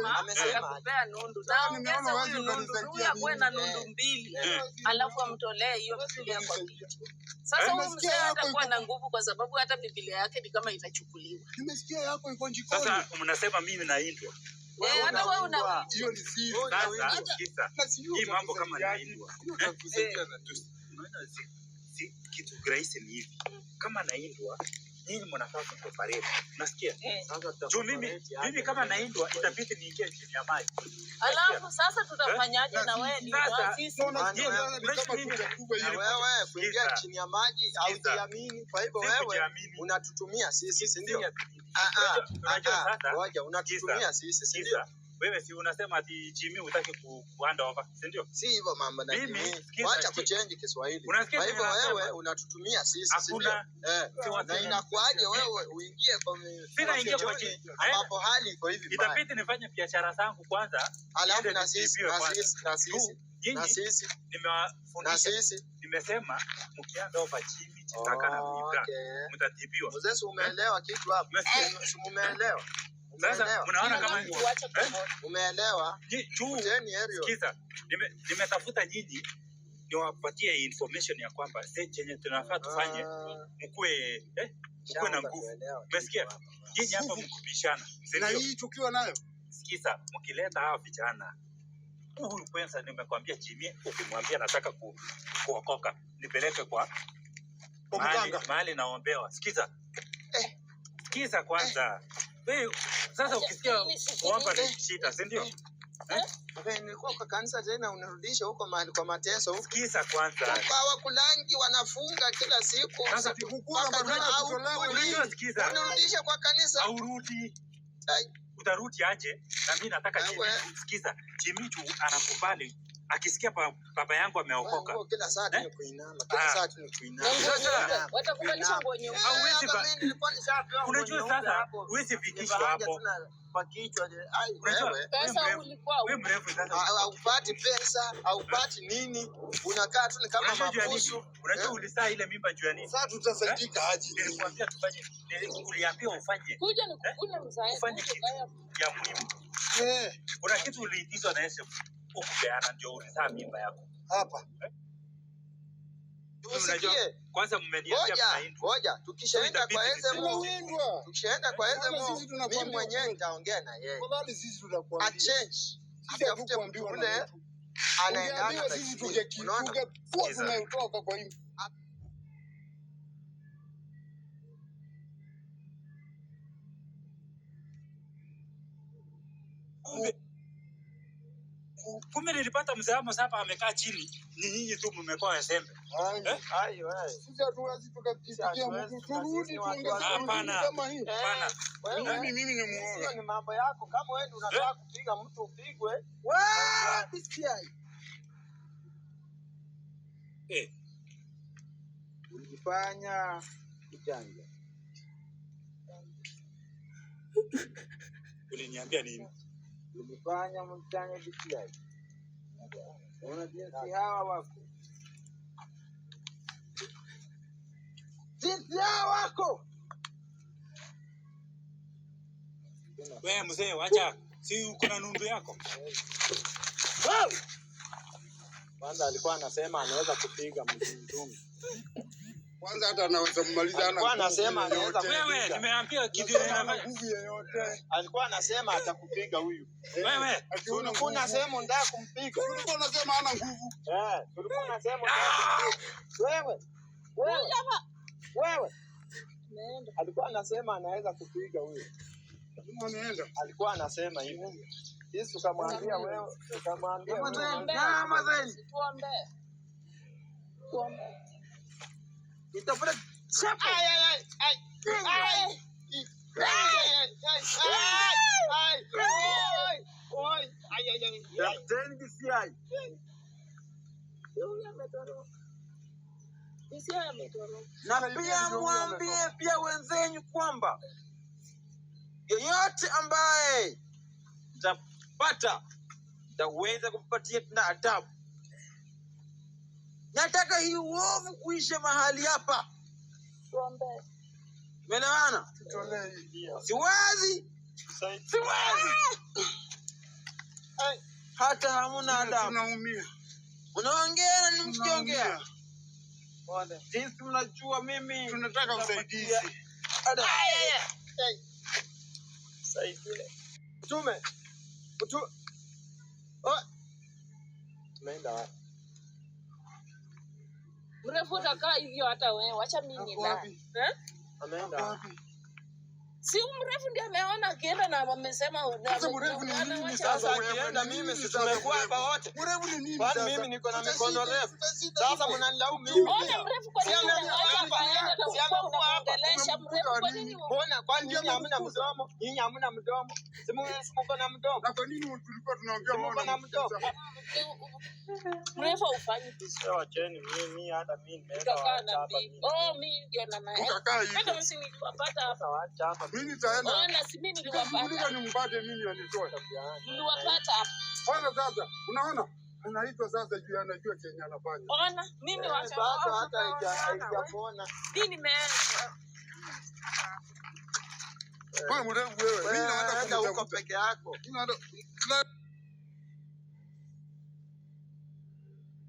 amesema atakupea nundu. Na ongeza huyu nundu, huyu akwe na nundu mbili. Alafu amtolee hiyo Biblia kwa kichwa. Sasa huyu mzee atakuwa na nguvu kwa sababu hata Biblia yake ni kama itachukuliwa. Nimesikia yako iko jikoni. Sasa mnasema mimi naindwa. Hata wewe una hiyo ni siri. Hii mambo kama naindwa. Si kitu rahisi ni hivi. Kama naindwa, nyinyi mnafaa kufariki. Unasikia? Sasa mimi kama naindwa itabidi niingie chini ya maji. Alafu sasa tutafanyaje na wewe ni sisi? Wewe kuingia chini ya maji au jiamini. Kwa hivyo wewe unatutumia sisi, si ndio? Ngoja, unatutumia sisi, si ndio? Wewe si unasema ati Jimmy hutaki kuhand over, si ndio? Si hivyo mambo na Jimmy. Acha kuchange Kiswahili. Kwa hivyo wewe unatutumia sisi, si ndio? Na inakuaje wewe uingie kwa sina ingia kwa chini. Hapo hali iko hivi. Itabidi nifanye biashara zangu kwanza. Alafu na sisi nimewafundisha. Nimesema mkianda over Jimmy tutaka na mibra. Mtatibiwa. Mzee, umeelewa kitu hapo? Umeelewa? Sasa unaona kama umeelewa? Sikiza, nimetafuta nyinyi niwapatie information ya kwamba sasa chenye tunafaa tufanye mkue na nguvu. Umesikia? Nyinyi hapa mkubishana. Na hii tukiwa nayo. Sikiza, mkileta hawa vijana. Huyu kwanza nimekwambia Jimmy, ukimwambia nataka kuokoka, nipeleke kwa mahali naombewa. Sikiza. Sikiza kwanza. Wewe sasa ukisikia kuomba ni shida, si ndio? Nilikuwa kwa kanisa tena unarudisha huko mahali kwa mateso huko. Sikiza kwanza. Kwa wakulangi wanafunga kila siku. Sasa sikiza. Unarudisha kwa kanisa. Haurudi. Utarudi aje? Na mimi nataka sikiza. Jimmy anakubali. Akisikia baba yangu ameokoka. Kila saa tu kuinama. Kila saa tu kuinama. Sasa watakubalisha nguo unajua sasa huwezi fikishwa hapo. Kwa kichwa pesa ulikuwa wewe mrefu sasa. Haupati pesa, haupati nini? Unakaa tu kama mabusu. Unajua ulisaa ile mimba juu ya nini? Sasa tutasaidika aje? Nilikwambia tufanye. Nilikuambia ufanye. Kuja nikukune mzae. Ufanye kitu ya muhimu. Kuna kitu uliitizwa na Yesu. Ukupeana ndio ulizaa mimba yako. Hapa. Usikie. Kwanza mmeniambia mnaindwa. Ngoja, tukishaenda kwa Ezemo. Tukishaenda kwa Ezemo, mimi mwenyewe nitaongea na yeye. Kwa sisi tutakuambia. A change. Atafute mtu ule anaendana sisi tugekiuka kwa tunatoka kwa hiyo. Kumbe nilipata mzee hapa amekaa chini. Ni nyinyi tu mmekuwa wasembe. Sisi hatuwezi tukapitia mtu turudi tuongeze kama hii. Hapana. Mimi ni muoga. Ni mambo yako kama wewe unataka kupiga mtu upigwe. Bisiai. Ulifanya kijanja. Uliniambia nini? Ulifanya mtanya bisiai. Unaona jinsi hawa wako. Jinsi hawa wako. Wewe mzee wacha. Si uko na nundu yako? Kwanza alikuwa anasema anaweza kupiga mzungu. Kwanza hata anaweza kumaliza alikuwa anasema anaweza wewe nimeambia kitu nguvu yoyote. Alikuwa anasema atakupiga huyu. Wewe ulikuwa unasema unataka kumpiga. Ulikuwa unasema hana nguvu. Ulikuwa unasema wewe. Alikuwa anasema anaweza kupiga huyu. Alikuwa anasema hivyo. Yesu tukamwambia wewe, tukamwambia tuombe. Itafuta chapa. Na pia mwambie pia wenzenyu kwamba yeyote ambaye tapata taweza kumpatia na adabu. Nataka hii uovu kuisha mahali hapa. Umeelewana? Siwezi. Hata hamuna adabu. Tunaumia. Unaongea na nimsikiongea. Bwana, jinsi mnajua mimi Tunataka usaidizi. Saidia. Mtume. Tumeenda wapi? Mrefu utakaa hivyo hata wewe. Wacha mimi ndani. Ameenda wapi? Si mrefu ndiye ameona akienda na wamesema Sasa mrefu ni nini Sasa akienda mimi si tumekuwa hapa wote. Mrefu ni nini Kwani sasa? mimi niko na mikono refu. Sasa mnanilaumu mimi. Ona mrefu kwa nini unaacha aende na kwa unaongelesha mrefu kwa nini? Mbona kwani nyinyi hamna mdomo? Nyinyi hamna mdomo. Simuko na mdomo. Na kwa nini tulikuwa tunaongea Simuko na mdomo. Mrefu ufanye vizuri. Wacheni mimi hata mimi nimeenda hapa. Oh mimi ndio na naye. Hata msiniwapata hapa wacha hapa. Mimi nitaenda. Ona si mimi niliwapata. Nimpate mimi anitoe. Niliwapata hapa. Ona sasa, unaona? Anaitwa sasa juu anajua chenye anafanya. Ona mimi wacha hata haijaona. Mimi nimeenda. Wewe mrefu wewe. Mimi naenda huko peke yako. Mimi naenda